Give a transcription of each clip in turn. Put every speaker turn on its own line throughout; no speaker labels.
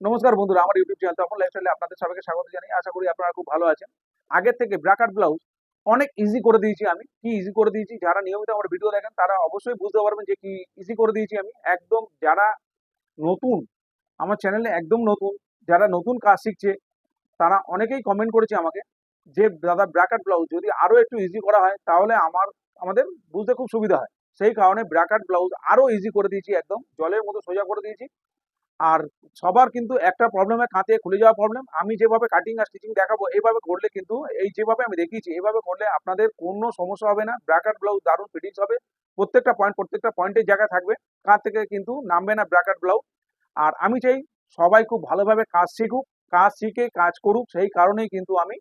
নমস্কার বন্ধুরা, আমার ইউটিউব চ্যানেল তপন লাইফস্টাইলে আপনাদের সবাইকে স্বাগত জানাই। আশা করি আপনারা খুব ভালো আছেন। আগের থেকে ব্রাকাট ব্লাউজ অনেক ইজি করে দিয়েছি আমি। কি ইজি করে দিয়েছি, যারা নিয়মিত আমার ভিডিও দেখেন তারা অবশ্যই বুঝতে পারবেন যে কি ইজি করে দিয়েছি আমি। একদম যারা নতুন, আমার চ্যানেলে একদম নতুন, যারা নতুন কাজ শিখছে তারা অনেকেই কমেন্ট করেছে আমাকে যে দাদা ব্রাকাট ব্লাউজ যদি আরো একটু ইজি করা হয় তাহলে আমাদের বুঝতে খুব সুবিধা হয়। সেই কারণে ব্রাকাট ব্লাউজ আরো ইজি করে দিয়েছি, একদম জলের মতো সোজা করে দিয়েছি। আর সবার কিন্তু একটা প্রবলেমে কাঁথে খুলে যাওয়া প্রবলেম। আমি যেভাবে কাটিং আর স্টিচিং দেখাবো এইভাবে করলে কিন্তু, এই যেভাবে আমি দেখিয়েছি এইভাবে করলে আপনাদের কোনো সমস্যা হবে না। ব্র্যাকেট ব্লাউজ দারুণ ফিটিংস হবে। প্রত্যেকটা পয়েন্টের জায়গায় থাকবে, কাঁধ থেকে কিন্তু নামবে না ব্র্যাকেট ব্লাউজ। আর আমি চাই সবাই খুব ভালোভাবে কাজ শিখুক, কাজ শিখে কাজ করুক। সেই কারণেই কিন্তু আমি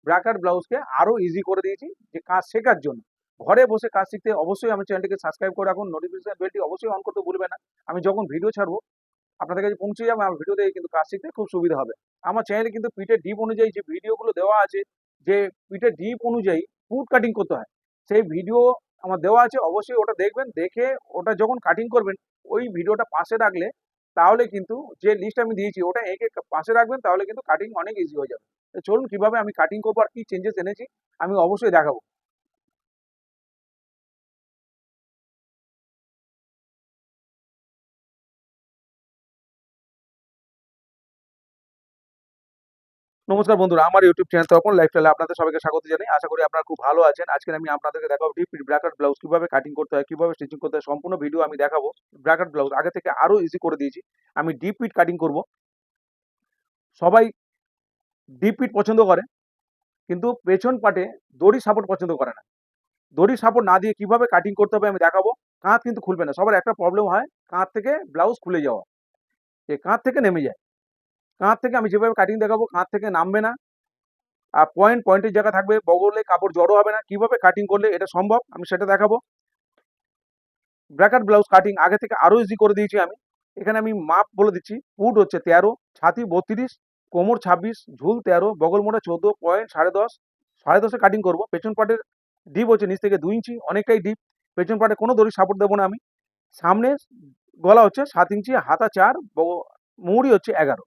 ব্র্যাকেট ব্লাউজকে আরো ইজি করে দিয়েছি, যে কাজ শেখার জন্য। ঘরে বসে কাজ শিখতে অবশ্যই আমি চ্যানেলটিকে সাবস্ক্রাইব করে রাখুন, নোটিফিকেশন বেলটি অবশ্যই অন করতে ভুলবেন না। আমি যখন ভিডিও ছাড়বো আপনাদের কাছে পৌঁছে যাবে, আমার ভিডিও দেখে কিন্তু কাজ শিখতে খুব সুবিধা হবে। আমার চ্যানেলে কিন্তু পিঠের ডিপ অনুযায়ী যে ভিডিওগুলো দেওয়া আছে, যে পিঠের ডিপ অনুযায়ী ফুড কাটিং করতে হয়, সেই ভিডিও আমার দেওয়া আছে। অবশ্যই ওটা দেখবেন, দেখে ওটা যখন কাটিং করবেন ওই ভিডিওটা পাশে রাখলে তাহলে কিন্তু, যে লিস্ট আমি দিয়েছি ওটা এঁকে পাশে রাখবেন, তাহলে কিন্তু কাটিং অনেক ইজি হয়ে যাবে। তো চলুন কিভাবে আমি কাটিং করবো আর কি চেঞ্জেস এনেছি আমি অবশ্যই দেখাবো। নমস্কার বন্ধুরা, আমার ইউটিউব চ্যানেল তপন লাইফস্টাইলে আপনাদের সবাইকে স্বাগত জানাই। আশা করি আপনারা খুব ভালো আছেন। আজকে আমি আপনাদেরকে দেখাবো ডিপ ব্র্যাকেট ব্লাউজ কিভাবে কাটিং করতে হয়, কিভাবে স্টিচিং করতে হয়, সম্পূর্ণ ভিডিও আমি দেখাবো। ব্র্যাকেট ব্লাউজ আগে থেকে আরো ইজি করে দিয়েছি। আমি ডিপ পিট কাটিং করব। সবাই ডিপ পিট পছন্দ করে, কিন্তু পেছন পাটে দড়ি সাপোর্ট পছন্দ করে না। দড়ি সাপোর্ট না দিয়ে কিভাবে কাটিং করতে হবে আমি দেখাবো। কাঁধ কিন্তু খুলবে না। সবার একটা প্রবলেম হয়, কাঁধ থেকে ব্লাউজ খুলে যাওয়া, এই কাঁধ থেকে নেমে যায়। কাঁধ থেকে আমি যেভাবে কাটিং দেখাবো কাঁধ থেকে নামবে না। আর পয়েন্টের জায়গা থাকবে, বগলে কাপড় জড়ো হবে না। কিভাবে কাটিং করলে এটা সম্ভব আমি সেটা দেখাবো। ব্র্যাকেট ব্লাউজ কাটিং আগে থেকে আরো ইজি করে দিয়েছি আমি। এখানে আমি মাপ বলে দিচ্ছি। পুট হচ্ছে 13, ছাতি 32, কোমর 26, ঝুল 13, বগল মোড়া 14, পয়েন্ট 10.5। 10.5 কাটিং করব। পেছন পাটের ডিপ হচ্ছে নিচ থেকে 2 ইঞ্চি, অনেকটাই ডিপ। পেছন পাটে কোনো দড়ি সাপোর্ট দেবো না আমি। সামনে গলা হচ্ছে 7 ইঞ্চি, হাতা 4, মুহুরি হচ্ছে 11।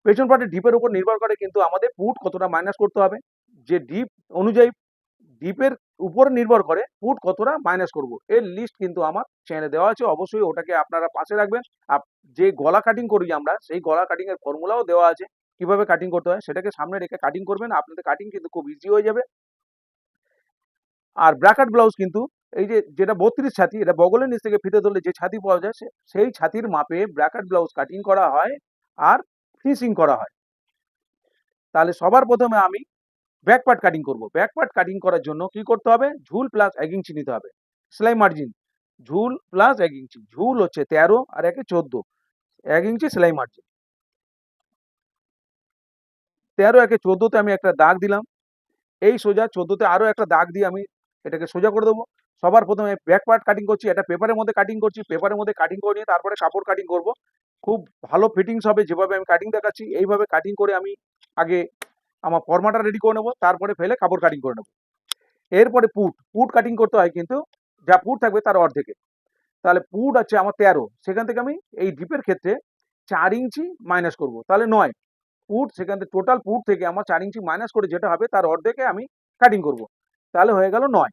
পেছন পাটের ডিপের উপর নির্ভর করে কিন্তু আমাদের পুট কতটা মাইনাস করতে হবে। যে ডিপ অনুযায়ী, ডিপের উপর নির্ভর করে ফুট কতটা মাইনাস করব। এর লিস্ট কিন্তু আমার চ্যানেলে দেওয়া আছে, অবশ্যই ওটাকে আপনারা পাশে রাখবেন। যে গলা কাটিং করি আমরা, সেই গলা কাটিং এর ফর্মুলাও দেওয়া আছে, কিভাবে কাটিং করতে হয় সেটাকে সামনে রেখে কাটিং করবেন, আপনাদের কাটিং কিন্তু খুব ইজি হয়ে যাবে। আর ব্র্যাকেট ব্লাউজ কিন্তু এই যে যেটা 32 ছাতি, এটা বগলের নিচ থেকে ফিতে ধরলে যে ছাতি পাওয়া যায় সেই ছাতির মাপে ব্র্যাকেট ব্লাউজ কাটিং করা হয় আর ফিনিশিং করা হয়। তাহলে সবার প্রথমে আমি ব্যাক পার্ট কাটিং করব। ব্যাক পার্ট কাটিং করার জন্য কি করতে হবে, ঝুল প্লাস 1 ইঞ্চি নিতে হবে। সেলাই মার্জিন ঝুল প্লাস 1 ইঞ্চি, ঝুল হচ্ছে 13 আর 14, 1 ইঞ্চি সেলাই মার্জিন। 13 14তে আমি একটা দাগ দিলাম। এই সোজা 14তে আরো একটা দাগ দিয়ে আমি এটাকে সোজা করে দেবো। সবার প্রথমে ব্যাক পার্ট কাটিং করছি, এটা পেপারের মধ্যে কাটিং করছি। পেপারের মধ্যে কাটিং করে নিয়ে তারপরে কাপড় কাটিং করব। খুব ভালো ফিটিংস হবে যেভাবে আমি কাটিং দেখাচ্ছি। এইভাবে কাটিং করে আমি আগে আমার ফর্মাটা রেডি করে নেবো, তারপরে ফেলে কাপড় কাটিং করে নেবো। এরপরে পুট কাটিং করতে হয় কিন্তু যা পুট থাকবে তার অর্ধেকে। তাহলে পুট আছে আমার 13, সেখান থেকে আমি এই ডিপের ক্ষেত্রে 4 ইঞ্চি মাইনাস করব, তাহলে 9। পুট সেখান থেকে টোটাল পুট থেকে আমার 4 ইঞ্চি মাইনাস করে যেটা হবে তার অর্ধেকে আমি কাটিং করব, তাহলে হয়ে গেল 9।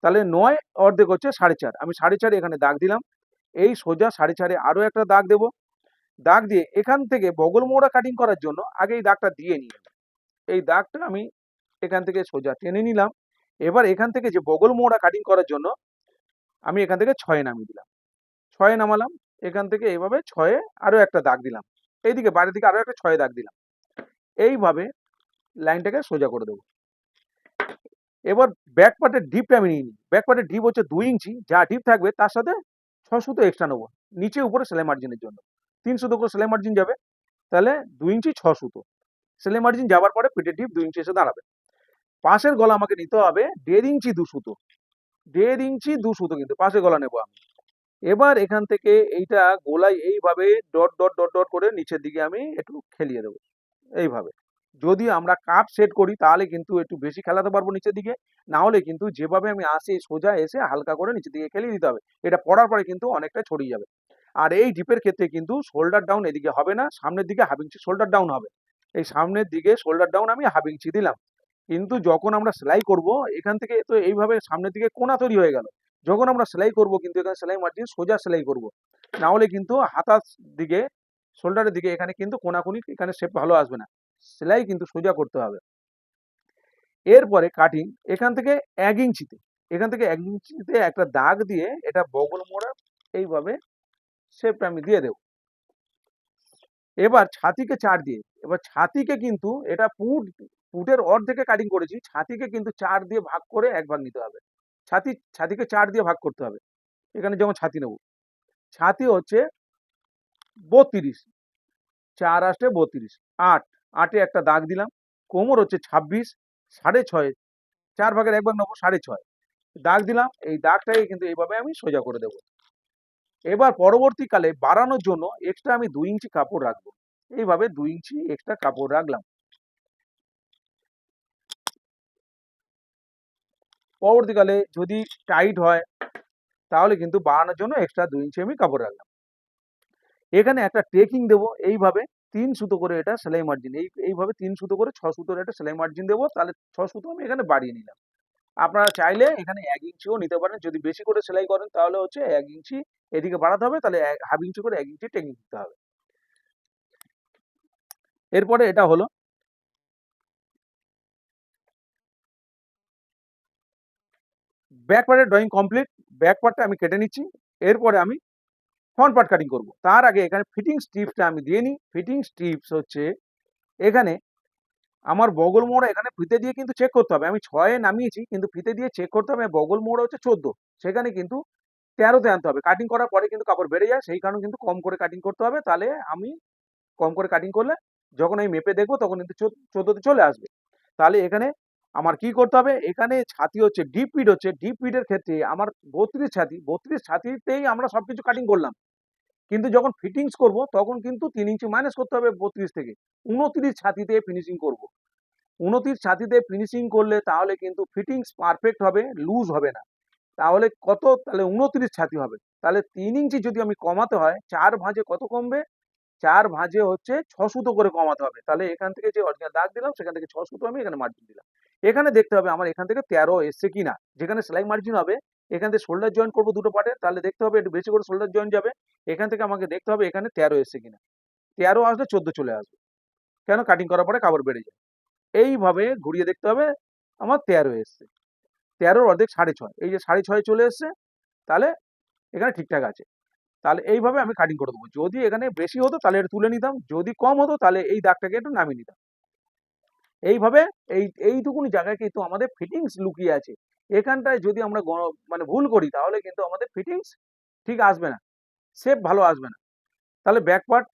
তাহলে 9 অর্ধেক হচ্ছে 4.5, আমি 4.5 এখানে দাগ দিলাম। এই সোজা 4.5 আরো একটা দাগ দেব। দাগ দিয়ে এখান থেকে বগল মোড়া কাটিং করার জন্য আগে এই দাগটা দিয়ে নিই। এই দাগটা আমি এখান থেকে সোজা টেনে নিলাম। এবার এখান থেকে যে বগল মোড়া কাটিং করার জন্য আমি এখান থেকে 6 নামিয়ে দিলাম। 6 নামালাম। এখান থেকে এইভাবে 6 আরো একটা দাগ দিলাম। এইদিকে বাইরের দিকে আরো একটা 6 দাগ দিলাম। এইভাবে লাইনটাকে সোজা করে দেবো। এবার ব্যাক পার্টের ডিপটা আমি নিয়ে নিই। ব্যাক পার্টের ডিপ হচ্ছে 2 ইঞ্চি, যা ডিপ থাকবে তার সাথে 6 সুতো এক্সট্রা নেবো নিচে উপরে সেলাই মার্জিনের জন্য। 3 সুতো করে সেলাই মার্জিন যাবে, তাহলে 2 ইঞ্চি 6 সুতো। সেলাই মার্জিন যাওয়ার পরে পিঠের ডিপ 2 ইঞ্চি এসে দাঁড়াবে। পাশের গলা আমাকে নিতে হবে 1.5 ইঞ্চি 2 সুতো। 1.5 ইঞ্চি 2 সুতো কিন্তু পাশের গলা নেবো আমি। এবার এখান থেকে এইটা গোলায় এইভাবে ডট ডট ডট ডট করে নিচের দিকে আমি একটু খেলিয়ে দেবো এইভাবে। যদি আমরা কাপ সেট করি তাহলে কিন্তু একটু বেশি খেলাতে পারবো নিচের দিকে, না হলে কিন্তু যেভাবে আমি আসি সোজা এসে হালকা করে নিচের দিকে খেলিয়ে দিতে হবে। এটা পড়ার পরে কিন্তু অনেকটা ছড়িয়ে যাবে। আর এই ডিপের ক্ষেত্রে কিন্তু শোল্ডার ডাউন এদিকে হবে না, সামনের দিকে হাফ ইঞ্চি শোল্ডার ডাউন হবে। এই সামনের দিকে শোল্ডার ডাউন আমি হাফ ইঞ্চি দিলাম। কিন্তু যখন আমরা সেলাই করব এখান থেকে তো এইভাবে সামনের দিকে কোণা তৈরি হয়ে গেল। যখন আমরা সেলাই করব কিন্তু এখানে সেলাই মার্জিন সোজা সেলাই করব, না হলে কিন্তু হাতার দিকে শোল্ডারের দিকে এখানে কিন্তু কোনাকুনি এখানে শেপ ভালো আসবে না। সেলাই কিন্তু সোজা করতে হবে। এরপরে কাটিং এখান থেকে 1 ইঞ্চিতে, এখান থেকে 1 ইঞ্চিতে একটা দাগ দিয়ে এটা বগল মোড়া এইভাবে শেপটা আমি দিয়ে দেব। এবার ছাতিকে 4 দিয়ে, এবার ছাতিকে কিন্তু এটা পুটের অর্ধেকে কাটিং করেছি, ছাতিকে কিন্তু 4 দিয়ে ভাগ করে 1 ভাগ নিতে হবে। ছাতিকে 4 দিয়ে ভাগ করতে হবে। এখানে যেমন ছাতি নেব, ছাতি হচ্ছে 32, 4 8 32, 8, 8 এ একটা দাগ দিলাম। কোমর হচ্ছে 26, 6.5, 4 ভাগের 1 ভাগ নেবো, 6.5 দাগ দিলাম। এই দাগটাকে কিন্তু এইভাবে আমি সোজা করে দেব। এবার পরবর্তীকালে বাড়ানোর জন্য এক্সট্রা আমি 2 ইঞ্চি কাপড় রাখবো। এইভাবে 2 ইঞ্চি এক্সট্রা কাপড় রাখলাম। পরবর্তীকালে যদি টাইট হয় তাহলে কিন্তু বাড়ানোর জন্য এক্সট্রা 2 ইঞ্চি আমি কাপড় রাখলাম। এখানে একটা টেকিং দেবো এইভাবে 3 সুতো করে, এটা সেলাই মার্জিন, এইভাবে 3 সুতো করে 6 সুতোর একটা সেলাই মার্জিন দেবো। তাহলে 6 সুতো আমি এখানে বাড়িয়ে নিলাম। আপনারা চাইলে এখানে 1 ইঞ্চিও নিতে পারেন। যদি বেশি করে সেলাই করেন তাহলে হচ্ছে 1 ইঞ্চি এদিকে বাড়াতে হবে, তাহলে হাফ ইঞ্চি করে 1 ইঞ্চি টেকিং দিতে হবে। এরপরে এটা হলো ব্যাক পার্টের ড্রয়িং কমপ্লিট। ব্যাক পার্টটা আমি কেটে নিচ্ছি। এরপরে আমি ফ্রন্ট পার্ট কাটিং করব। তার আগে এখানে ফিটিং স্ট্রিপসটা আমি দিয়ে নিই। ফিটিং স্ট্রিপস হচ্ছে এখানে আমার বগল মোড়া এখানে ফিতে দিয়ে কিন্তু চেক করতে হবে। আমি 6 এ নামিয়েছি কিন্তু ফিতে দিয়ে চেক করতে হবে। বগল মোড়া হচ্ছে 14, সেখানে কিন্তু 13 তে আনতে হবে। কাটিং করার পরে কিন্তু কাপড় বেড়ে যায়, সেই কারণে কিন্তু কম করে কাটিং করতে হবে। তাহলে আমি কম করে কাটিং করলে যখন আমি মেপে দেখবো তখন কিন্তু 14 তে চলে আসবে। তাহলে এখানে আমার কি করতে হবে, এখানে ছাতি হচ্ছে ডিপ ফিট, হচ্ছে ডিপ ফিটের ক্ষেত্রে আমার 32 ছাতি, 32 ছাতিতেই আমরা সবকিছু কাটিং করলাম। কিন্তু যখন ফিটিংস করব তখন কিন্তু 3 ইঞ্চি মাইনাস করতে হবে 32 থেকে, 29 ছাতিতে ফিনিশিং করব। 29 ছাতিতে ফিনিশিং করলে তাহলে কিন্তু ফিটিংস পারফেক্ট হবে, লুজ হবে না। তাহলে কত, তাহলে 29 ছাতি হবে। তাহলে 3 ইঞ্চি যদি আমি কমাতে হয় 4 ভাঁজে কত কমবে, 4 ভাঁজে হচ্ছে 6 সুতো করে কমাতে হবে। তাহলে এখান থেকে যে অরিজিনাল দাগ দিলাম সেখান থেকে 6 সুতো আমি এখানে মার্জিন দিলাম। এখানে দেখতে হবে আমার এখান থেকে 13 এসছে কিনা। যেখানে সেলাই মার্জিন হবে এখান থেকে শোল্ডার জয়েন করবো দুটো পার্টে, তাহলে দেখতে হবে একটু বেশি করে শোল্ডার জয়েন যাবে। এখান থেকে আমাকে দেখতে হবে এখানে 13 এসছে কিনা। 13 আসলে 14 চলে আসবে, কেন কাটিং করার পরে কাপড় বেড়ে যায়। এইভাবে ঘুরিয়ে দেখতে হবে আমার 13 এসছে। 13 অর্ধেক 6.5, এই যে 6.5 চলে এসছে, তাহলে এখানে ঠিকঠাক আছে। তাহলে এইভাবে আমি কাটিং করে দেবো। যদি এখানে বেশি হতো তাহলে এটা তুলে নিতাম, যদি কম হতো তাহলে এই দাগটাকে একটু নামিয়ে নিতাম। এইভাবে এইটুকুনি জায়গায় কিন্তু আমাদের ফিটিংস লুকিয়ে আছে। এখানটায় যদি আমরা মানে ভুল করি তাহলে কিন্তু আমাদের ফিটিংস ঠিক আসবে না, শেপ ভালো আসবে না। তাহলে ব্যাক পার্ট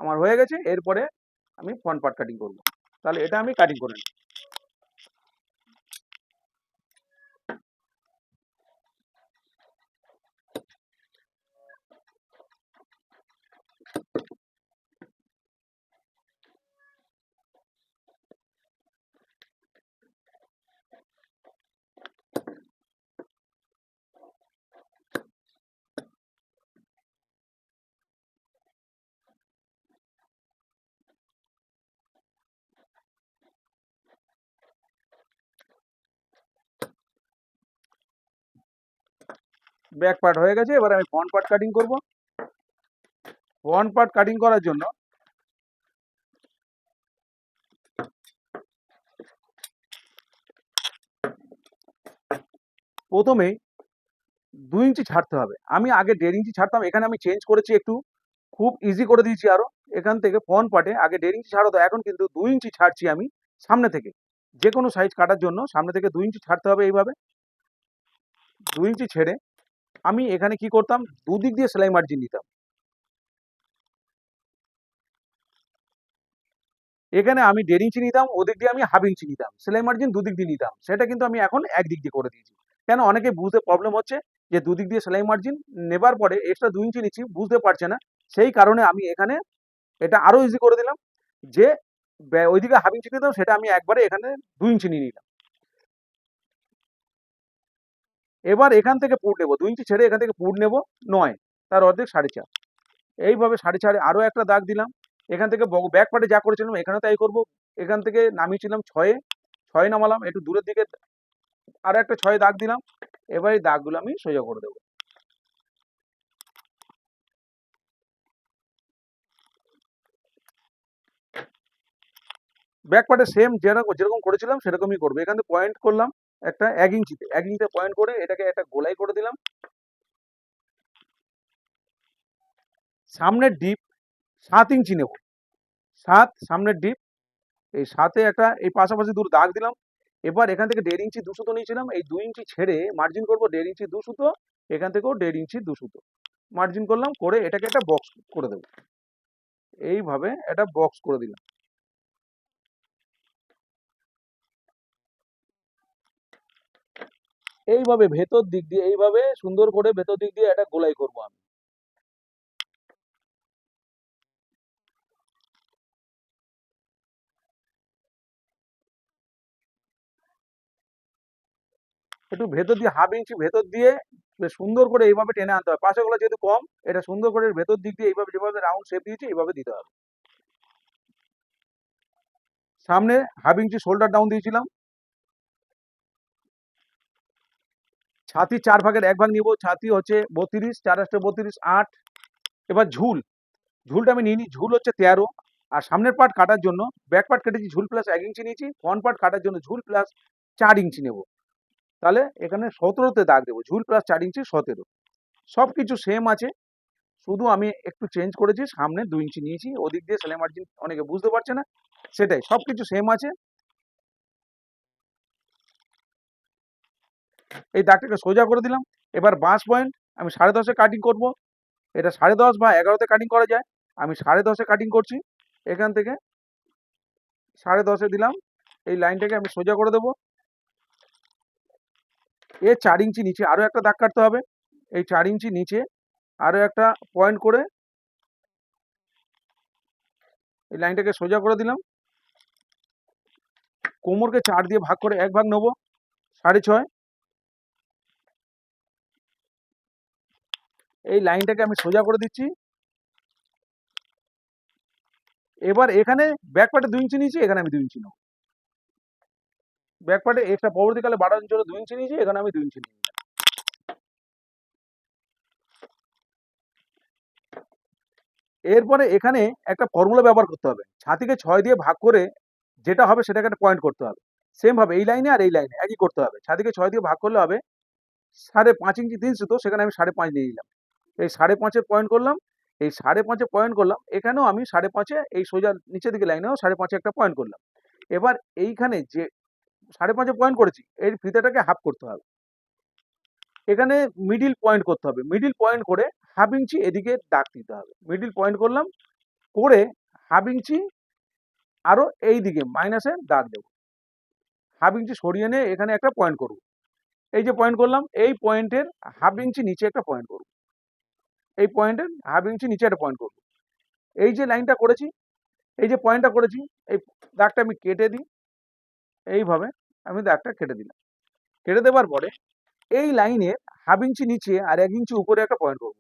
আমার হয়ে গেছে। এরপরে আমি ফ্রন্ট পার্ট কাটিং করব। তাহলে এটা আমি কাটিং করে নিই। ব্যাক পার্ট হয়ে গেছে, এবার আমি ফ্রন্ট পার্ট কাটিং করব। ফ্রন্ট পার্ট কাটিং করার জন্য প্রথমেই 2 ইঞ্চি ছাড়তে হবে। আমি আগে 1.5 ইঞ্চি ছাড়তাম, এখানে আমি চেঞ্জ করেছি একটু, খুব ইজি করে দিয়েছি আরো। এখান থেকে ফ্রন্ট পার্টে আগে 1.5 ইঞ্চি ছাড়া হতো, এখন কিন্তু 2 ইঞ্চি ছাড়ছি আমি সামনে থেকে। যে কোনো সাইজ কাটার জন্য সামনে থেকে 2 ইঞ্চি ছাড়তে হবে। এইভাবে 2 ইঞ্চি ছেড়ে আমি এখানে কি করতাম, দুদিক দিয়ে সেলাই মার্জিন দিতাম। এখানে আমি 1.5 ইঞ্চি নিতাম, ওদিক দিয়ে আমি হাফ ইঞ্চি নিতাম, সেলাই মার্জিন দুদিক দিয়ে নিতাম। সেটা কিন্তু আমি এখন একদিক দিয়ে করে দিয়েছি। কেন, অনেকে বুঝতে প্রবলেম হচ্ছে যে দুদিক দিয়ে সেলাই মার্জিন নেবার পরে এক্সট্রা 2 ইঞ্চি নিচ্ছি, বুঝতে পারছে না। সেই কারণে আমি এখানে এটা আরো ইজি করে দিলাম, যে ওইদিকে হাফ ইঞ্চি নিতাম সেটা আমি একবারে এখানে 2 ইঞ্চি নিয়ে নিলাম। এবার এখান থেকে পুট নেবো, 2 ইঞ্চি ছেড়ে এখান থেকে পুট নেবো 9, তার অর্ধেক 4.5। এইভাবে 4.5 আরো একটা দাগ দিলাম। এখান থেকে ব্যাক পার্টে যা করেছিলাম এখানেও তাই করব। এখান থেকে নামিয়েছিলাম 6 এ, 6 নামালাম, একটু দূরের দিকে আরো একটা 6 দাগ দিলাম। এবার এই দাগগুলো আমি সোজা করে দেবো। ব্যাক পার্টে সেম যেরকম করেছিলাম সেরকমই করবো। এখান থেকে পয়েন্ট করলাম একটা 1 ইঞ্চিতে, 1 ইঞ্চিতে পয়েন্ট করে এটাকে একটা গোলাই করে দিলাম। সামনের ডিপ 7 ইঞ্চি নেব, 7 সামনের ডিপ, এই 7-এ একটা এই পাশাপাশি দুটো দাগ দিলাম। এবার এখান থেকে 1.5 ইঞ্চি 2 সুতো নিয়েছিলাম, এই 2 ইঞ্চি ছেড়ে মার্জিন করবো 1.5 ইঞ্চি 2 সুতো, এখান থেকেও 1.5 ইঞ্চি 2 সুতো মার্জিন করলাম, করে এটাকে একটা বক্স করে দেবো। এইভাবে একটা বক্স করে দিলাম। এইভাবে ভেতর দিক দিয়ে এইভাবে সুন্দর করে ভেতর দিক দিয়ে একটা গোলাই করবো আমি। একটু ভেতর দিয়ে 1/2 ইঞ্চি ভেতর দিয়ে বেশ সুন্দর করে এইভাবে টেনে আনতে হবে। পাশেগুলো যেহেতু কম, এটা সুন্দর করে ভেতর দিক দিয়ে এইভাবে যেভাবে রাউন্ড শেপ দিয়েছি এইভাবে দিতে হবে। সামনে 1/2 ইঞ্চি শোল্ডার ডাউন দিয়েছিলাম। ছাতি 4 ভাগের 1 ভাগ নিব। ছাতি হচ্ছে 32, 4 8 32, 8। এবার ঝুলটা আমি নিয়ে নিই, ঝুল হচ্ছে 13। আর সামনের পার্ট কাটার জন্য ব্যাক পার্ট কেটেছি ঝুল প্লাস 1 ইঞ্চি নিয়েছি, ফ্রন্ট পার্ট কাটার জন্য ঝুল প্লাস 4 ইঞ্চি নেব। তাহলে এখানে 17তে দাগ দেবো, ঝুল প্লাস 4 ইঞ্চি 17। সব কিছু সেম আছে, শুধু আমি একটু চেঞ্জ করেছি, সামনে 2 ইঞ্চি নিয়েছি, ওদিক দিয়ে সেলাই মার্জিন অনেকে বুঝতে পারছে না, সেটাই সব কিছু সেম আছে। এই দাগটাকে সোজা করে দিলাম। এবার বাঁশ পয়েন্ট আমি 10.5-এ কাটিং করব। এটা 10.5 বা 11তে কাটিং করা যায়, আমি 10.5-এ কাটিং করছি। এখান থেকে 10.5-এ দিলাম, এই লাইনটাকে আমি সোজা করে দেবো। এর 4 ইঞ্চি নিচে আরো একটা দাগ কাটতে হবে। এই 4 ইঞ্চি নিচে আরো একটা পয়েন্ট করে এই লাইনটাকে সোজা করে দিলাম। কোমরকে 4 দিয়ে ভাগ করে 1 ভাগ নেবো, 6.5। এই লাইনটাকে আমি সোজা করে দিচ্ছি। এবার এখানে ব্যাক পার্টে 2 ইঞ্চি নিয়েছি, এখানে আমি 2 ইঞ্চি নেবো। ব্যাক পার্টে এক্সট্রা পরবর্তীকালে বাড়ানোর জন্য 2 ইঞ্চি নিয়েছি, এখানে আমি 2 ইঞ্চি নিই। এরপরে এখানে একটা ফর্মুলা ব্যবহার করতে হবে। ছাতিকে 6 দিয়ে ভাগ করে যেটা হবে সেটাকে একটা পয়েন্ট করতে হবে। সেম ভাবে এই লাইনে আর এই লাইনে একই করতে হবে। ছাতিকে 6 দিয়ে ভাগ করলে হবে 5.5 ইঞ্চি 3 সুতো, সেখানে আমি 5.5 নিয়ে নিলাম। এই 5.5-এ পয়েন্ট করলাম, এই 5.5-এ পয়েন্ট করলাম, এখানেও আমি 5.5-এ এই সোজা নিচের দিকে লাইনেও 5.5-এ একটা পয়েন্ট করলাম। এবার এইখানে যে 5.5-এ পয়েন্ট করেছি এর ফিতাটাকে হাফ করতে হবে। এখানে মিডিল পয়েন্ট করতে হবে, মিডিল পয়েন্ট করে 1/2 ইঞ্চি এদিকে দাগ দিতে হবে। মিডিল পয়েন্ট করলাম, করে 1/2 ইঞ্চি আরো এই দিকে মাইনাসে দাগ দেবো। 1/2 ইঞ্চি সরিয়ে নিয়ে এখানে একটা পয়েন্ট করব। এই যে পয়েন্ট করলাম, এই পয়েন্টের 1/2 ইঞ্চি নিচে একটা পয়েন্ট করব। এই পয়েন্টের 1/2 ইঞ্চি নিচে একটা পয়েন্ট করব। এই যে লাইনটা করেছি, এই যে পয়েন্টটা করেছি, এই দাগটা আমি কেটে দিই। এইভাবে আমি দাগটা কেটে দিলাম। কেটে দেওয়ার পরে এই লাইনের 1/2 ইঞ্চি নিচে আর 1 ইঞ্চি উপরে একটা পয়েন্ট করব।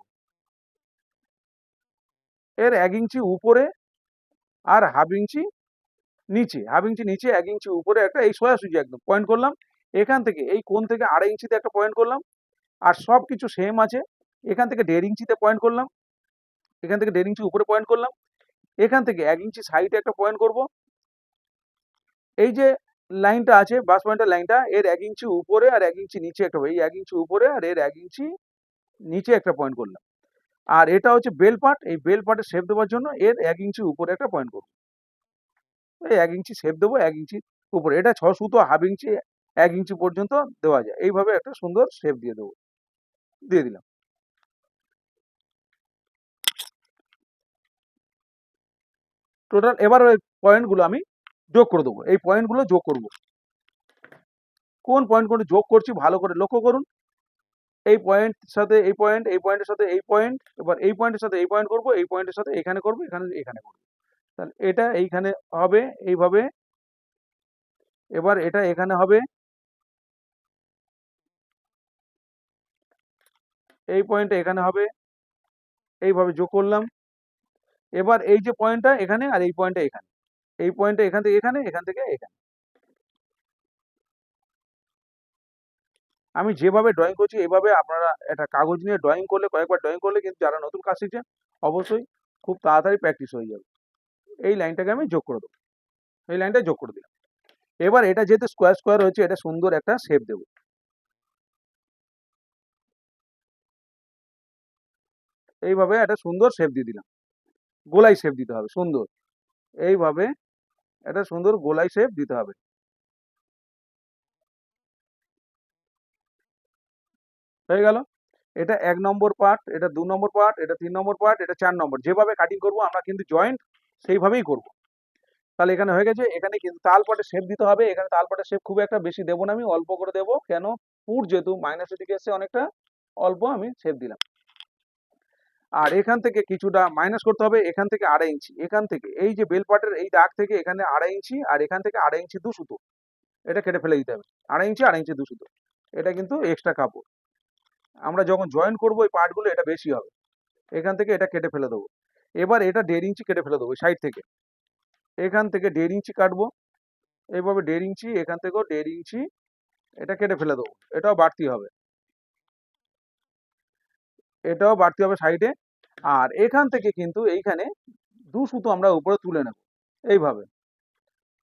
এর 1 ইঞ্চি উপরে আর 1/2 ইঞ্চি নিচে, 1/2 ইঞ্চি নিচে 1 ইঞ্চি উপরে একটা এই সোজাসুজি একদম পয়েন্ট করলাম। এখান থেকে এই কোণ থেকে 2.5 ইঞ্চিতে একটা পয়েন্ট করলাম। আর সব কিছু সেম আছে। এখান থেকে 1.5 ইঞ্চিতে পয়েন্ট করলাম, এখান থেকে 1.5 ইঞ্চি উপরে পয়েন্ট করলাম, এখান থেকে 1 ইঞ্চি সাইডে একটা পয়েন্ট করব। এই যে লাইনটা আছে বাস পয়েন্টের লাইনটা, এর 1 ইঞ্চি উপরে আর 1 ইঞ্চি নিচে একটা, এই 1 ইঞ্চি উপরে আর এর 1 ইঞ্চি নিচে একটা পয়েন্ট করলাম। আর এটা হচ্ছে বেল পার্ট, এই বেল পার্টে শেপ দেওয়ার জন্য এর 1 ইঞ্চি উপরে একটা পয়েন্ট করব। এই 1 ইঞ্চি শেপ দেবো 1 ইঞ্চি উপরে। এটা 6 সুতো 1/2 ইঞ্চি 1 ইঞ্চি পর্যন্ত দেওয়া যায়। এইভাবে একটা সুন্দর শেপ দিয়ে দেবো, দিয়ে দিলাম। টোটাল এবার ওই পয়েন্টগুলো আমি যোগ করে দেবো। এই পয়েন্টগুলো যোগ করব। কোন পয়েন্টগুলো যোগ করছি ভালো করে লক্ষ্য করুন। এই পয়েন্ট সাথে এই পয়েন্ট, এই পয়েন্টের সাথে এই পয়েন্ট, এবার এই পয়েন্টের সাথে এই পয়েন্ট করব, এই পয়েন্টের সাথে এখানে করব, এখানে এখানে করব। তাহলে এটা এইখানে হবে এইভাবে, এবার এটা এখানে হবে, এই পয়েন্টটা এখানে হবে, এইভাবে যোগ করলাম। এবার এই যে পয়েন্টটা এখানে আর এই পয়েন্টটা এখানে, এই পয়েন্টটা এখান থেকে এখানে, এখান থেকে এখানে। আমি যেভাবে ড্রয়িং করছি এইভাবে আপনারা একটা কাগজ নিয়ে ড্রয়িং করলে, কয়েকবার ড্রয়িং করলে কিন্তু যারা নতুন কাজ শিখছেন অবশ্যই খুব তাড়াতাড়ি প্র্যাকটিস হয়ে যাবে। এই লাইনটাকে আমি যোগ করে দেবো, এই লাইনটা যোগ করে দিলাম। এবার এটা যেহেতু স্কোয়ার স্কোয়ার হয়েছে, এটা সুন্দর একটা শেপ দেবো। এইভাবে একটা সুন্দর শেপ দিয়ে দিলাম, গোলাই শেপ দিতে হবে সুন্দর, এইভাবে একটা সুন্দর গোলাই শেপ দিতে হবে। হয়ে গেল। এটা ১ নম্বর পার্ট, এটা ২ নম্বর পার্ট, এটা ৩ নম্বর পার্ট, এটা ৪ নম্বর। যেভাবে কাটিং করব আমরা কিন্তু জয়েন্ট সেইভাবেই করব। তাহলে এখানে হয়ে গেছে। এখানে কিন্তু তালপাটের শেপ দিতে হবে। এখানে তালপাটের শেপ খুব একটা বেশি দেবো না, আমি অল্প করে দেবো। কেন? পুর যেহেতু মাইনাসের দিকে এসছে অনেকটা, অল্প আমি শেপ দিলাম। আর এখান থেকে কিছুটা মাইনাস করতে হবে, এখান থেকে ২.৫ ইঞ্চি। এখান থেকে এই যে বেল পার্টের এই দাগ থেকে এখানে ২.৫ ইঞ্চি, আর এখান থেকে ২.৫ ইঞ্চি ২ সুতো। এটা কেটে ফেলে দিতে হবে। ২.৫ ইঞ্চি ২.৫ ইঞ্চি ২ সুতো। এটা কিন্তু এক্সট্রা কাপড়। আমরা যখন জয়েন করবো এই পার্টগুলো এটা বেশি হবে। এখান থেকে এটা কেটে ফেলে দেবো। এবার এটা ১.৫ ইঞ্চি কেটে ফেলে দেবো সাইড থেকে। এখান থেকে ১.৫ ইঞ্চি কাটবো। এইভাবে ১.৫ ইঞ্চি, এখান থেকেও ১.৫ ইঞ্চি এটা কেটে ফেলে দেবো। এটাও বাড়তি হবে, এটাও বাড়তি হবে সাইডে। আর এখান থেকে কিন্তু এইখানে ২ সুতো আমরা উপরে তুলে নেব এইভাবে।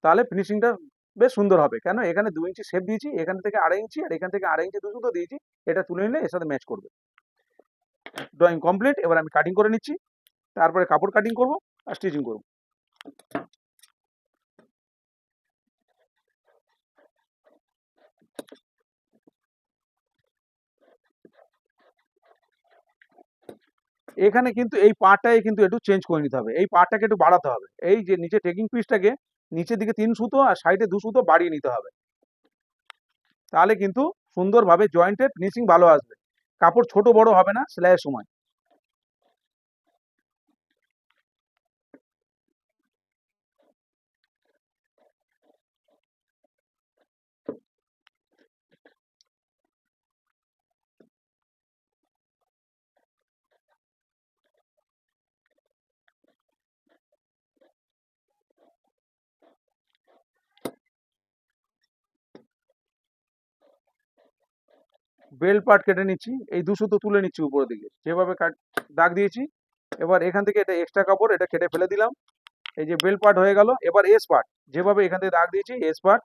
তাহলে ফিনিশিংটা বেশ সুন্দর হবে। কেন? এখানে ২ ইঞ্চি শেপ দিয়েছি, এখান থেকে ২.৫ ইঞ্চি, আর এখান থেকে ২.৫ ইঞ্চি ২ সুতো দিয়েছি। এটা তুলে নিলে এর সাথে ম্যাচ করবে। Drawing complete. এবার আমি কাটিং করে নিচ্ছি, তারপরে কাপড় কাটিং করব আর স্টিচিং করব। এখানে কিন্তু এই পার্টটাকে কিন্তু একটু চেঞ্জ করে নিতে হবে। এই পার্টটাকে একটু বাড়াতে হবে। এই যে নিচে টেকিং পিসটাকে নিচের দিকে ৩ সুতো আর সাইডে ২ সুতো বাড়িয়ে নিতে হবে। তাহলে কিন্তু সুন্দরভাবে জয়েন্টের ফিনিশিং ভালো আসবে। কাপড় ছোট বড় হবে না সেলাইয়ের সময়। বেল্ট পার্ট কেটে নিচ্ছি, এই ২ সুতো তুলে নিচ্ছি উপরের দিকে। যেভাবে দাগ দিয়েছি। এবার এখান থেকে এটা এক্সট্রা কাপড়, এটা কেটে ফেলে দিলাম। এই যে বেল্ট পার্ট হয়ে গেল। এবার এস পার্ট, যেভাবে এখান থেকে দাগ দিয়েছি এস পার্ট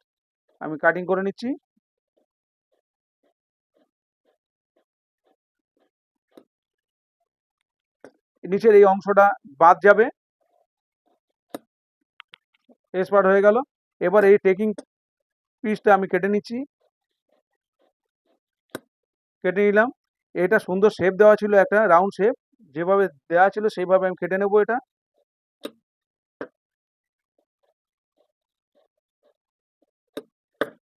আমি কাটিং করে নিচ্ছি। নিচের এই অংশটা বাদ যাবে। এস পার্ট হয়ে গেল। এবার এই টেকিং পিসটা আমি কেটে নিচ্ছি, কেটে নিলাম। এটা সুন্দর শেপ দেওয়া ছিল, একটা রাউন্ড শেপ। যেভাবে দেওয়া ছিল সেইভাবে আমি কেটে নেব এটা।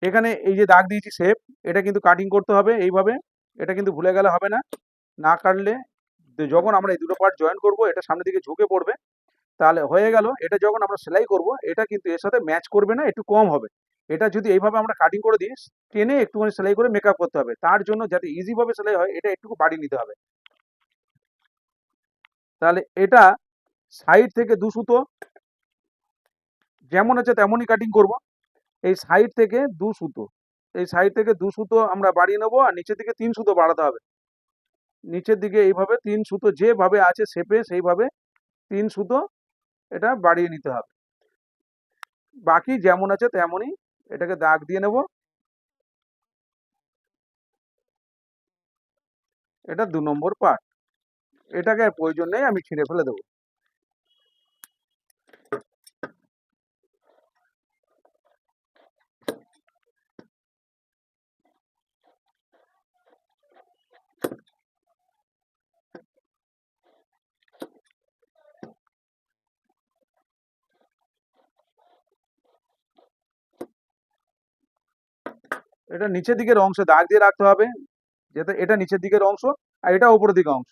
এখানে এই যে দাগ দিয়েছি শেপ, এটা কিন্তু কাটিং করতে হবে এইভাবে। এটা কিন্তু ভুলে গেলে হবে না। না কাটলে যখন আমরা এই দুটো পার্ট জয়েন করব এটা সামনের দিকে ঝুঁকে পড়বে। তাহলে হয়ে গেল। এটা যখন আমরা সেলাই করব এটা কিন্তু এর সাথে ম্যাচ করবে না, একটু কম হবে। এটা যদি এইভাবে আমরা কাটিং করে দিই, টেনে একটুখানি সেলাই করে মেকআপ করতে হবে। তার জন্য যাতে ইজি ভাবে সেলাই হয় এটা একটু বাড়িয়ে নিতে হবে। তাহলে এটা সাইড থেকে ২ সুতো যেমন আছে তেমনই কাটিং করব। এই সাইড থেকে ২ সুতো, এই সাইড থেকে ২ সুতো আমরা বাড়িয়ে নেব, আর নিচের দিকে ৩ সুতো বাড়াতে হবে। নিচের দিকে এইভাবে ৩ সুতো যেভাবে আছে শেপে সেইভাবে ৩ সুতো এটা বাড়িয়ে নিতে হবে। বাকি যেমন আছে তেমনই এটাকে দাগ দিয়ে নেব। এটা ২ নম্বর পার্ট। এটাকে আর প্রয়োজন নেই, আমি ছিঁড়ে ফেলে দেবো। এটা নিচের দিকের অংশে দাগ দিয়ে রাখতে হবে, যাতে এটা নিচের দিকের অংশ আর এটা উপরের দিকের অংশ,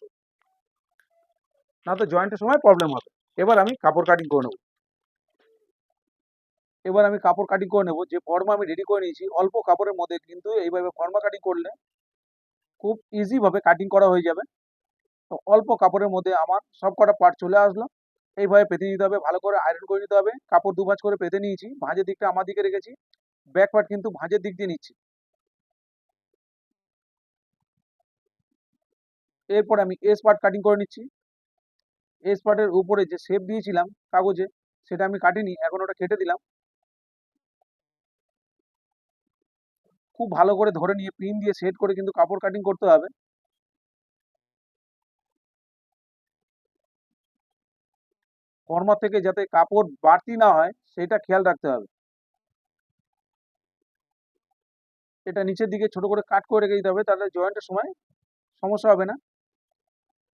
না তো জয়েন্টের সময় প্রবলেম হবে। এবার আমি কাপড় কাটিং করে নেব। এবার আমি কাপড় কাটিং করে নেব। যে ফর্মা আমি রেডি করে নিয়েছি অল্প কাপড়ের মধ্যে কিন্তু এইভাবে ফর্মা কাটিং করলে খুব ইজি ভাবে কাটিং করা হয়ে যাবে। তো অল্প কাপড়ের মধ্যে আমার সব কটা পার্ট চলে আসলো। এইভাবে পেতে নিতে হবে, ভালো করে আয়রন করে নিতে হবে। কাপড় দু ভাঁজ করে পেতে নিয়েছি, ভাঁজের দিকটা আমার দিকে রেখেছি, ব্যাক পার্ট কিন্তু ভাঁজের দিক দিয়ে নিচ্ছি। এরপর আমি এস পার্ট কাটিং করে নিচ্ছি। এস পার্টের উপরে যে শেপ দিয়েছিলাম কাগজে, সেটা আমি কাটিনি, এখন ওটা কেটে দিলাম। খুব ভালো করে ধরে নিয়ে পিন দিয়ে সেট করে কিন্তু কাপড় কাটিং করতে হবে। কর্মার থেকে যাতে কাপড় বাড়তি না হয় সেটা খেয়াল রাখতে হবে। এটা নিচের দিকে ছোট করে কাট করে রেখে দিতে হবে, তাহলে জয়েন্টের সময় সমস্যা হবে না।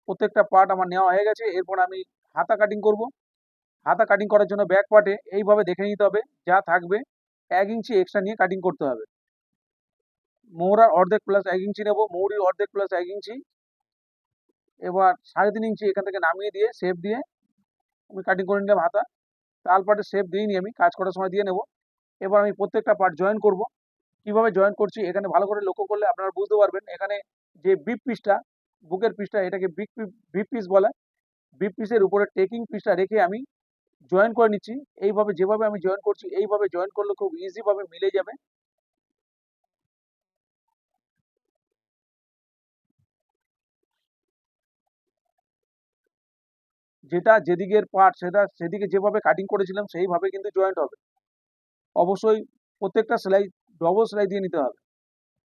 প্রত্যেকটা পার্ট আমার নেওয়া হয়ে গেছে। এরপর আমি হাতা কাটিং করব। হাতা কাটিং করার জন্য ব্যাক পার্টে এইভাবে দেখে নিতে হবে, যা থাকবে 1 ইঞ্চি এক্সট্রা নিয়ে কাটিং করতে হবে। মোহরার অর্ধেক প্লাস 1 ইঞ্চি নেব, মৌরির অর্ধেক প্লাস 1 ইঞ্চি। এবার 3.5 ইঞ্চি এখান থেকে নামিয়ে দিয়ে শেপ দিয়ে আমি কাটিং করে নিলাম হাতা। তাল পার্টের শেপ দিইনি, আমি কাজ করার সময় দিয়ে নেব। এবার আমি প্রত্যেকটা পার্ট জয়েন করব। কিভাবে জয়েন করছি এখানে ভালো করে লক্ষ্য করলে আপনারা বুঝতে পারবেন। এখানে যে বিপ পিসটা, বুকের পিসটা, এটাকে বিপ পিস বলে। বিপ পিসের উপরে টেকিং পিসটা রেখে আমি জয়েন করে নিচ্ছি। এইভাবে যেভাবে আমি জয়েন করছি এইভাবে জয়েন করলে খুব ইজি ভাবে মিলে যাবে। যেটা যেদিকের পার্ট সেটা সেদিকে যেভাবে কাটিং করেছিলাম সেইভাবে কিন্তু জয়েন্ট হবে। অবশ্যই প্রত্যেকটা সেলাই ডবল সেলাই দিয়ে নিতে হবে।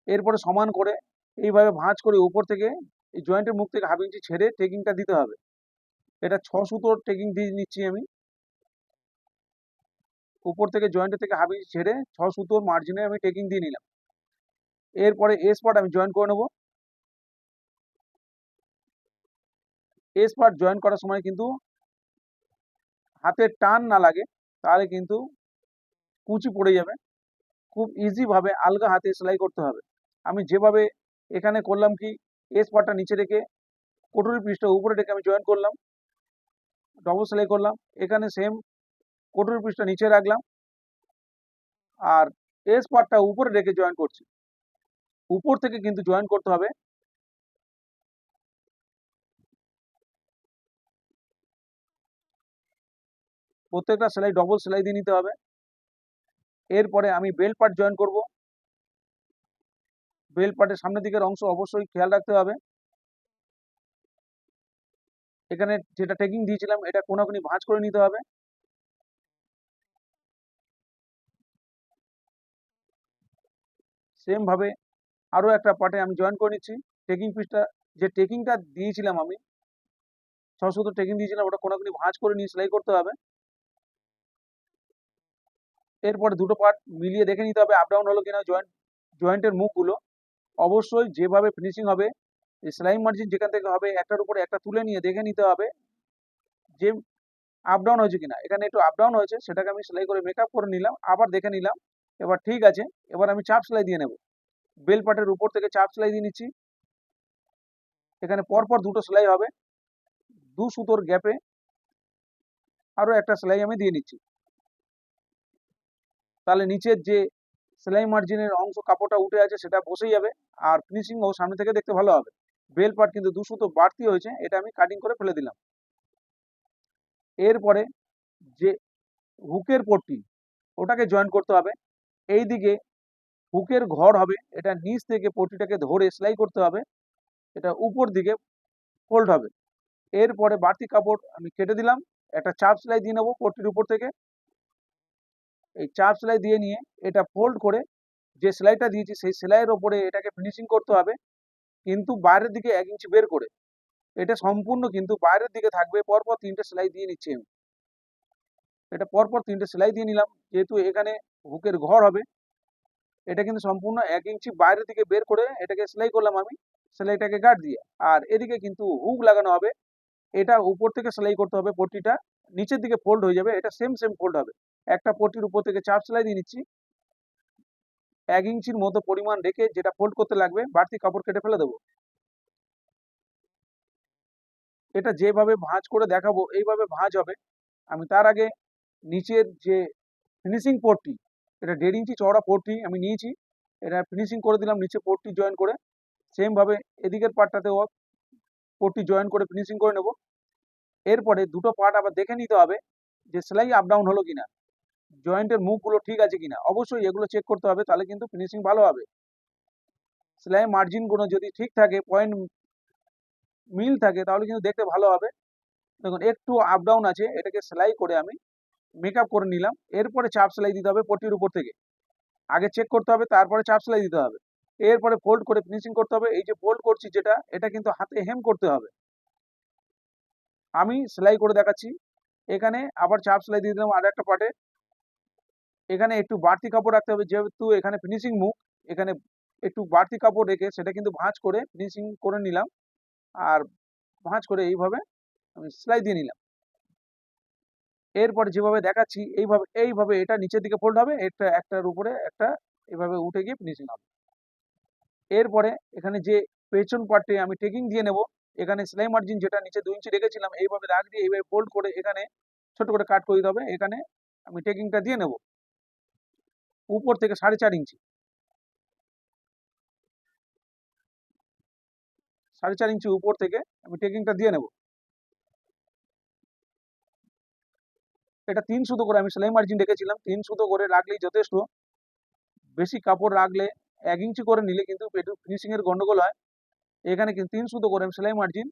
এরপরে সমান করে এইভাবে ভাঁজ করে উপর থেকে এই জয়েন্টের মুখ থেকে 1/2 ইঞ্চি ছেড়ে টেকিংটা দিতে হবে। এটা 6 সুতোর টেকিং দিয়ে নিচ্ছি আমি। উপর থেকে জয়েন্টের থেকে 1/2 ইঞ্চি ছেড়ে 6 সুতোর মার্জিনে আমি টেকিং দিয়ে নিলাম। এরপরে এ স্পট আমি জয়েন করে নেব। এ স্পট জয়েন করার সময় কিন্তু হাতে টান না লাগে, তাহলে কিন্তু কুচি পড়ে যাবে। খুব ইজি ভাবে আলগা হাতে সেলাই করতে হবে। আমি যেভাবে এখানে করলাম কি, এ স্পটটা নিচে রেখে কটুরি পিসটা উপরে রেখে আমি জয়েন করলাম, ডবল সেলাই করলাম। এখানে সেম কটুরি পিসটা নিচে রাখলাম আর এ স্পটটা উপরে রেখে জয়েন করছি। উপর থেকে কিন্তু জয়েন করতে হবে। প্রত্যেকটা সেলাই ডবল সেলাই দিয়ে নিতে হবে। এরপরে আমি বেল্ট পার্ট জয়েন করব। বেল্ট পার্টের সামনের দিকের অংশ অবশ্যই খেয়াল রাখতে হবে। এখানে যেটা টেকিং দিয়েছিলাম এটা কোনাকুনি ভাঁজ করে নিতে হবে। সেম ভাবে আরো একটা পার্টে আমি জয়েন করে নিচ্ছি। টেকিং পিসটা, যে টেকিংটা দিয়েছিলাম আমি 6 সুতো টেকিং দিয়েছিলাম, ওটা কোনাকুনি ভাঁজ করে নিয়ে সেলাই করতে হবে। এরপরে দুটো পার্ট মিলিয়ে দেখে নিতে হবে আপ ডাউন হলো কিনা জয়েন্টের মুখগুলো। অবশ্যই যেভাবে ফিনিশিং হবে, এই সেলাই মার্জিন যেখান থেকে হবে একটার উপরে একটা তুলে নিয়ে দেখে নিতে হবে যে আপ ডাউন হয়েছে কিনা। এখানে একটু আপ ডাউন হয়েছে, সেটাকে আমি সেলাই করে মেকআপ করে নিলাম, আবার দেখে নিলাম। এবার ঠিক আছে, এবার আমি চাপ সেলাই দিয়ে নেব। বেল পার্টের উপর থেকে চাপ সেলাই দিয়ে নিচ্ছি। এখানে পরপর দুটো সেলাই হবে, 2 সুতোর গ্যাপে আরো একটা সেলাই আমি দিয়ে নিচ্ছি। তাহলে নিচের যে সেলাই মার্জিনের অংশ কাপড়টা উঠে আছে সেটা বসে যাবে, আর ফিনিশিংও সামনে থেকে দেখতে ভালো হবে। বেল পার্ট কিন্তু 2 সুতো বাড়তি হয়েছে, এটা আমি কাটিং করে ফেলে দিলাম। এরপরে যে হুকের পট্টি, ওটাকে জয়েন করতে হবে। এই দিকে হুকের ঘর হবে, এটা নিচ থেকে পট্টিটাকে ধরে সেলাই করতে হবে, এটা উপর দিকে ফোল্ড হবে। এরপরে বাড়তি কাপড় আমি কেটে দিলাম, একটা চাপ সেলাই দিয়ে নেবো পট্টির উপর থেকে। এই চাপ সেলাই দিয়ে নিয়ে এটা ফোল্ড করে যে সেলাইটা দিয়েছি সেই সেলাইয়ের ওপরে এটাকে ফিনিশিং করতে হবে, কিন্তু বাইরের দিকে 1 ইঞ্চি বের করে। এটা সম্পূর্ণ কিন্তু বাইরের দিকে থাকবে। পরপর 3টে সেলাই দিয়ে নিচ্ছি আমি। এটা পরপর 3টে সেলাই দিয়ে নিলাম, যেহেতু এখানে হুকের ঘর হবে। এটা কিন্তু সম্পূর্ণ 1 ইঞ্চি বাইরের দিকে বের করে এটাকে সেলাই করলাম আমি, সেলাইটাকে গার্ড দিয়ে। আর এদিকে কিন্তু হুক লাগানো হবে, এটা উপর থেকে সেলাই করতে হবে। পট্টিটা নিচের দিকে ফোল্ড হয়ে যাবে, এটা সেম সেম ফোল্ড হবে। একটা পট্টির উপর থেকে চাপ সেলাই দিয়ে নিচ্ছি, 1 ইঞ্চির মতো পরিমাণ রেখে যেটা ফোল্ড করতে লাগবে, বাড়তি কাপড় কেটে ফেলে দেবো। এটা যেভাবে ভাঁজ করে দেখাবো এইভাবে ভাঁজ হবে। আমি তার আগে নিচের যে ফিনিশিং পট্টি, এটা 1.5 ইঞ্চি চওড়া পট্টি আমি নিয়েছি, এটা ফিনিশিং করে দিলাম নিচে পট্টি জয়েন করে। সেম ভাবে এদিকের পার্টটাতেও পট্টি জয়েন করে ফিনিশিং করে নেব। এরপরে দুটো পার্ট আবার দেখে নিতে হবে যে সেলাই আপ ডাউন হলো কিনা, জয়েন্টের মুখগুলো ঠিক আছে কিনা, অবশ্যই এগুলো চেক করতে হবে, তাহলে কিন্তু ফিনিশিং ভালো হবে। সেলাই মার্জিনগুলো যদি ঠিক থাকে, পয়েন্ট মিল থাকে, তাহলে কিন্তু দেখতে ভালো হবে। দেখুন একটু আপ ডাউন আছে, এটাকে সেলাই করে আমি মেকআপ করে নিলাম। এরপরে চাপ সেলাই দিতে হবে পট্টির উপর থেকে, আগে চেক করতে হবে, তারপরে চাপ সেলাই দিতে হবে। এরপরে ফোল্ড করে ফিনিশিং করতে হবে। এই যে ফোল্ড করছি যেটা, এটা কিন্তু হাতে হেম করতে হবে। আমি সেলাই করে দেখাচ্ছি। এখানে আবার চাপ সেলাই দিয়ে দিলাম আর একটা পার্টে। এখানে একটু বাড়তি কাপড় রাখতে হবে, যেহেতু এখানে ফিনিশিং মুখ, এখানে একটু বাড়তি কাপড় রেখে সেটা কিন্তু ভাঁজ করে ফিনিশিং করে নিলাম। আর ভাঁজ করে এইভাবে আমি সেলাই দিয়ে নিলাম। এরপরে যেভাবে দেখাচ্ছি এইভাবে এইভাবে এটা নিচের দিকে ফোল্ড হবে, এটা একটার উপরে একটা এভাবে উঠে গিয়ে ফিনিশিং হবে। এরপরে এখানে যে পেছন পার্টে আমি টেকিং দিয়ে নেব, এখানে সেলাই মার্জিন যেটা নিচে 2 ইঞ্চি রেখেছিলাম, এইভাবে দাগ দিয়ে এইভাবে ফোল্ড করে এখানে ছোট করে কাট করে দিতে হবে। এখানে আমি টেকিংটা দিয়ে নেব উপর থেকে 4.5 ইঞ্চি, 4.5 ইঞ্চি উপর থেকে আমি টেকিংটা দিয়ে নেব। এটা 3 সুতো করে আমি সেলাই মার্জিন রেখেছিলাম, 3 সুতো করে রাখলেই যথেষ্ট। বেশি কাপড় রাখলে 1 ইঞ্চি করে নিলে কিন্তু একটু ফিনিশিং এর গন্ডগোল হয়। এখানে কিন্তু 3 সুতো করে আমি সেলাই মার্জিন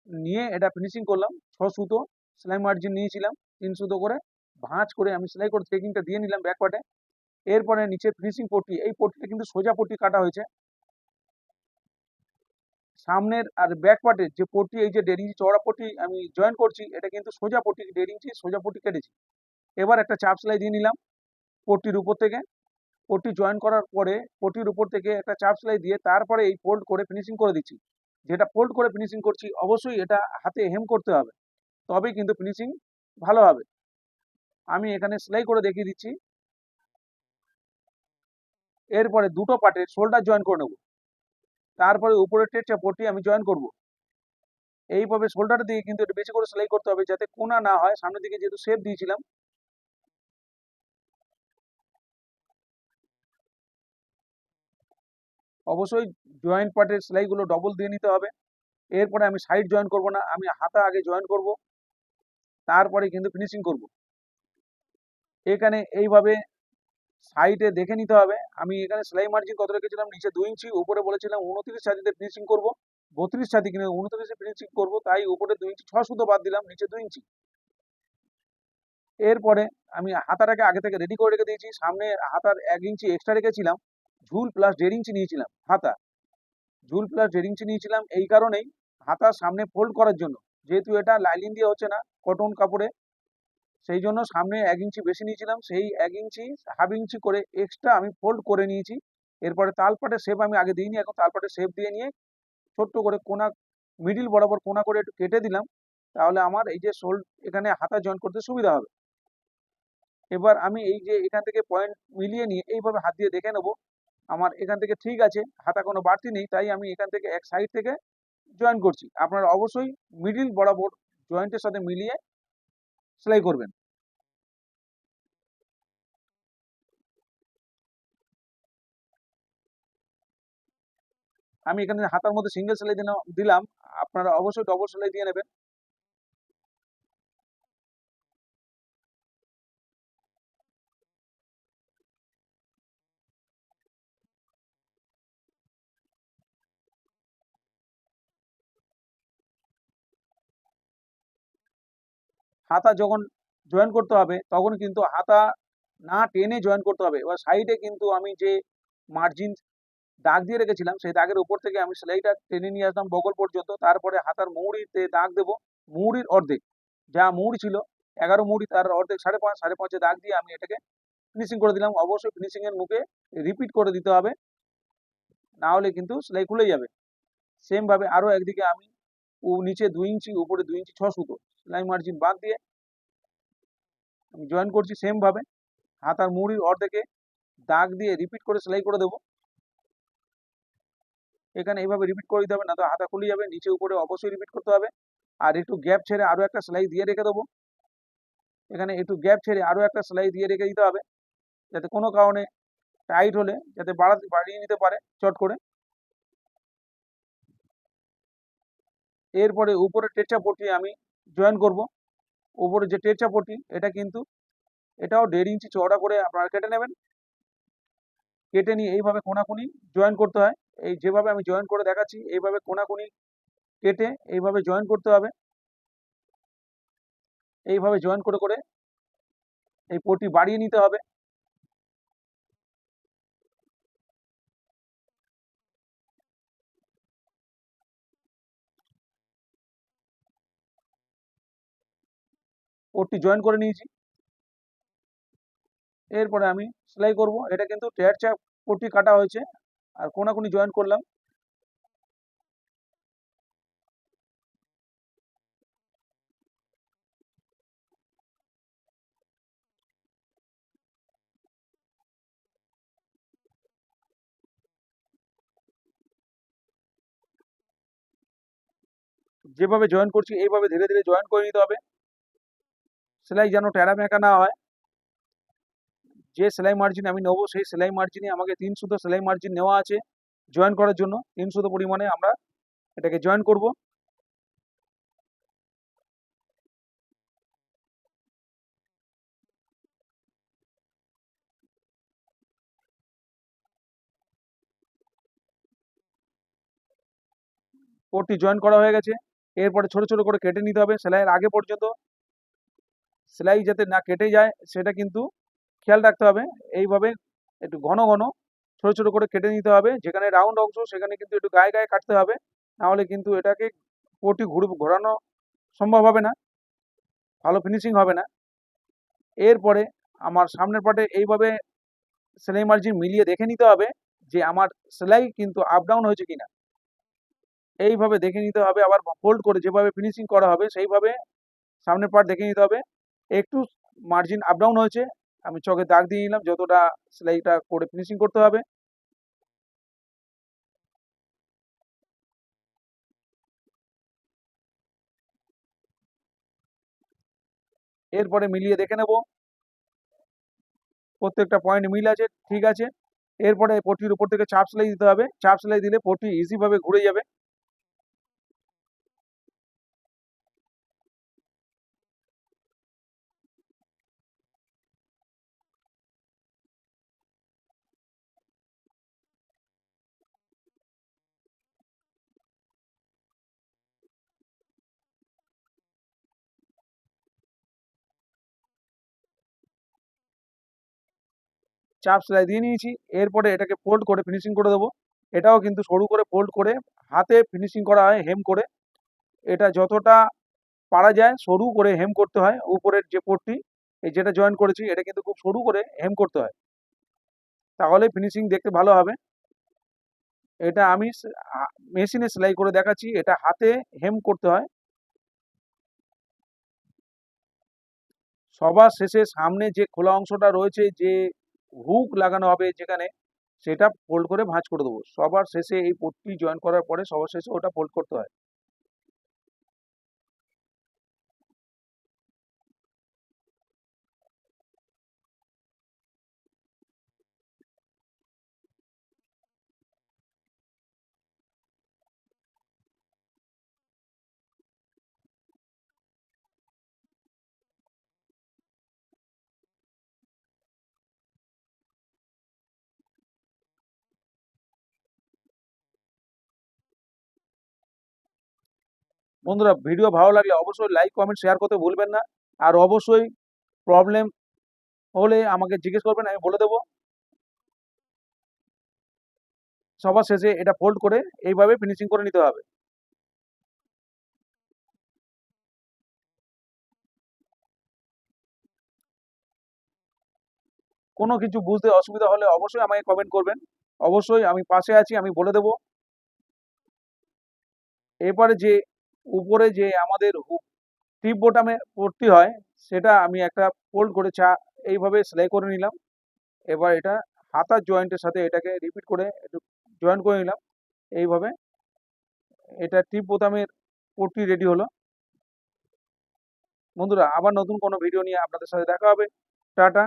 নিয়ে এটা ফিনিশিং করলাম। 6 সুতো সেলাই মার্জিন নিয়েছিলাম, 3 সুতো করে ভাঁজ করে আমি সেলাই করে টেকিংটা দিয়ে নিলাম ব্যাক পার্টে। এরপরে নিচে ফিনিশিং পট্টি, এই পট্টিটা কিন্তু সোজা পট্টি কাটা হয়েছে। সামনের আর ব্যাক পার্টের যে পট্টি, এই যে 1.5 ইঞ্চি চওড়া পট্টি আমি জয়েন করছি, এটা কিন্তু সোজা পট্টি, 1.5 ইঞ্চি সোজা পট্টি কেটেছি। এবার একটা চাপ সেলাই দিয়ে নিলাম পট্টির উপর থেকে। পট্টি জয়েন করার পরে পট্টির উপর থেকে একটা চাপ সেলাই দিয়ে তারপরে এই ফোল্ড করে ফিনিশিং করে দিচ্ছি। যেটা ফোল্ড করে ফিনিশিং করছি, অবশ্যই এটা হাতে হেম করতে হবে, তবেই কিন্তু ফিনিশিং ভালো হবে। আমি এখানে সেলাই করে দেখিয়ে দিচ্ছি। এরপরে দুটো পার্টের শোল্ডার জয়েন করে নেব, তারপরে উপরের টেটটা পট্টি আমি জয়েন করব। এইভাবে শোল্ডার দিয়ে কিন্তু একটু বেশি করে সেলাই করতে হবে, যাতে কোনা না হয়। সামনের দিকে যেহেতু শেপ দিয়েছিলাম, অবশ্যই জয়েন্ট পার্টের সেলাইগুলো ডবল দিয়ে নিতে হবে। এরপরে আমি সাইড জয়েন করব না, আমি হাতা আগে জয়েন করব, তারপরে কিন্তু ফিনিশিং করব। এখানে এইভাবে সাইডে দেখে নিতে হবে। আমি এখানে সেলাই মার্জিন কত রেখেছিলাম, নিচে 2 ইঞ্চি, উপরে বলেছিলাম 29 ছাতিতে ফিনিশিং করব, 32 ছাতি কিনে 29 ফিনিশিং করব, তাই উপরে 2 ইঞ্চি 6 সুতো বাদ দিলাম, নিচে 2 ইঞ্চি। এরপরে আমি হাতাটাকে আগে থেকে রেডি করে রেখে দিয়েছি। সামনে হাতার 1 ইঞ্চি এক্সট্রা রেখেছিলাম, ঝুল প্লাস 1.5 ইঞ্চি নিয়েছিলাম হাতা। ঝুল প্লাস 1.5 ইঞ্চি নিয়েছিলাম এই কারণেই, হাতার সামনে ফোল্ড করার জন্য। যেহেতু এটা লাইলিন দিয়ে হচ্ছে না, কটন কাপড়ে, সেই জন্য সামনে 1 ইঞ্চি বেশি নিয়েছিলাম, সেই 1 ইঞ্চি হাফ ইঞ্চি করে এক্সট্রা আমি ফোল্ড করে নিয়েছি। এরপরে তালপাটের শেপ আমি আগে দিইনি, এখন তালপাটের শেপ দিয়ে নিয়ে ছোট্ট করে কোনা, মিডিল বরাবর কোনা করে একটু কেটে দিলাম, তাহলে আমার এই যে এখানে হাতা জয়েন করতে সুবিধা হবে। এবার আমি এই যে এখান থেকে পয়েন্ট মিলিয়ে নিয়ে এইভাবে হাত দিয়ে দেখে নেব আমার এখান থেকে ঠিক আছে, হাতা কোনো বাড়তি নেই, তাই আমি এখান থেকে এক সাইড থেকে জয়েন করছি। আপনারা অবশ্যই মিডিল বরাবর জয়েন্টের সাথে মিলিয়ে সেলাই করবেন। আমি এখানে হাতার মধ্যে সিঙ্গেল সেলাই দিলাম, আপনারা অবশ্যই ডবল সেলাই দিয়ে নেবেন। হাতা যখন জয়েন করতে হবে তখন কিন্তু হাতা না টেনে জয়েন করতে হবে। এবার সাইডে কিন্তু আমি যে মার্জিন দাগ দিয়ে রেখেছিলাম, সেই দাগের উপর থেকে আমি সেলাইটা টেনে নিয়ে আসলাম বগল পর্যন্ত। তারপরে হাতার মুহুরিতে দাগ দেবো, মুহুরির অর্ধেক, যা মুহুরি ছিল 11 মুহুরি, তার অর্ধেক 5.5, 5.5 দাগ দিয়ে আমি এটাকে ফিনিশিং করে দিলাম। অবশ্যই ফিনিশিং এর মুখে রিপিট করে দিতে হবে, না হলে কিন্তু সেলাই খুলে যাবে। সেম ভাবে আরো একদিকে আমি নিচে 2 ইঞ্চি, উপরে 2 ইঞ্চি 6 সুতো সেলাই মার্জিন বাদ দিয়ে আমি জয়েন করছি। সেম ভাবে হাতার মুহুরির অর্ধেকে দাগ দিয়ে রিপিট করে সেলাই করে দেবো। এখানে এইভাবে রিপিট করে দিতে হবে, না তো হাতা খুলে যাবে। নিচে উপরে অবশ্যই রিপিট করতে হবে। আর একটু গ্যাপ ছেড়ে আরো একটা সেলাই দিয়ে রেখে দেবো। এখানে একটু গ্যাপ ছেড়ে আরো একটা সেলাই দিয়ে রেখে দিতে হবে, যাতে কোনো কারণে টাইট হলে যাতে বাড়িয়ে নিতে পারে চট করে। এরপরে উপরে টেট্রা পট্টি আমি জয়েন করব। উপরে যে টেট্রা পট্টি এটা কিন্তু এটাও 1.5 ইঞ্চি চওড়া করে আপনারা কেটে নেবেন। কেটে নিয়ে এইভাবে কোনাকুনি জয়েন করতে হয়। এই যেভাবে আমি জয়েন করে দেখাচ্ছি এইভাবে কোনাকুনি কেটে এইভাবে জয়েন করতে হবে। এইভাবে জয়েন করে করে এই পট্টি বাড়িয়ে নিতে হবে। পট্টি জয়েন করে নিয়েছি। এরপরে আমি সেলাই করব। এটা কিন্তু টেট্রা পট্টি কাটা হয়েছে আর কোনাকুনি জয়েন করলাম। যেভাবে জয়েন করছি এইভাবে ধীরে ধীরে জয়েন করে নিতে হবে, সেলাই যেন টেরা বেঁকা না হয়। যে সেলাই মার্জিন আমি নেবো সেই সেলাই মার্জিনে আমাকে 3 সুতো সেলাই মার্জিন নেওয়া আছে জয়েন করার জন্য। 3 সুতো পরিমাণে আমরা এটাকে জয়েন করব। পট্টি জয়েন করা হয়ে গেছে। এরপরে ছোট ছোট করে কেটে নিতে হবে। সেলাইয়ের আগে পর্যন্ত সেলাই যাতে না কেটে যায় সেটা কিন্তু খেয়াল রাখতে হবে। এইভাবে একটু ঘন ঘন ছোট ছোট করে কেটে নিতে হবে। যেখানে রাউন্ড অংশ সেখানে কিন্তু একটু গায়ে গায়ে কাটতে হবে, নাহলে কিন্তু এটাকে পট্টি ঘোরানো সম্ভব হবে না, ভালো ফিনিশিং হবে না। এরপরে আমার সামনের পাটে এইভাবে সেলাই মার্জিন মিলিয়ে দেখে নিতে হবে যে আমার সেলাই কিন্তু আপ ডাউন হয়েছে কিনা। এইভাবে দেখে নিতে হবে। আবার ফোল্ড করে যেভাবে ফিনিশিং করা হবে সেইভাবে সামনের পার্ট দেখে নিতে হবে। একটু মার্জিন আপ ডাউন হয়েছে, আমি চকে দাগ দিয়ে নিলাম যতটা সেলাইটা করে ফিনিশিং করতে হবে। এরপরে মিলিয়ে দেখে নেব প্রত্যেকটা পয়েন্ট মিল আছে, ঠিক আছে। এরপরে পট্টির উপর থেকে চাপ সেলাই দিতে হবে। চাপ সেলাই দিলে পট্টি ইজি ভাবে ঘুরে যাবে। চাপ সেলাই দিয়ে নিয়েছি। এরপরে এটাকে ফোল্ড করে ফিনিশিং করে দেবো। এটাও কিন্তু সরু করে ফোল্ড করে হাতে ফিনিশিং করা হয় হেম করে। এটা যতটা পারা যায় সরু করে হেম করতে হয়। উপরের যে পট্টি এই যেটা জয়েন করেছি এটা কিন্তু খুব সরু করে হেম করতে হয়, তাহলে ফিনিশিং দেখতে ভালো হবে। এটা আমি মেশিনে সেলাই করে দেখাচ্ছি, এটা হাতে হেম করতে হয়। সবার শেষে সামনে যে খোলা অংশটা রয়েছে, যে হুক লাগানো হবে যেখানে, সেটা ফোল্ড করে ভাঁজ করে দেবো সবার শেষে। এই পট্টি জয়েন করার পরে সবার শেষে ওটা ফোল্ড করতে হয়। বন্ধুরা, ভিডিও ভালো লাগলে অবশ্যই লাইক কমেন্ট শেয়ার করতে ভুলবেন না। আর অবশ্যই প্রবলেম হলে আমাকে জিজ্ঞেস করবেন, আমি বলে দেবো। সবার শেষে এটা ফোল্ড করে এইভাবে ফিনিশিং করে নিতে হবে। কোনো কিছু বুঝতে অসুবিধা হলে অবশ্যই আমাকে কমেন্ট করবেন। অবশ্যই আমি পাশে আছি, আমি বলে দেবো। এরপরে যে উপরে যে আমাদের টিপ বোতামে পট্টি হয় সেটা আমি একটা ফোল্ড করে এইভাবে সেলাই করে নিলাম। এবার এটা হাতার জয়েন্টের সাথে এটাকে রিপিট করে একটু জয়েন করে নিলাম এইভাবে। এটা টিপ বোতামের পট্টি রেডি হলো। বন্ধুরা, আবার নতুন কোনো ভিডিও নিয়ে আপনাদের সাথে দেখা হবে। টাটা।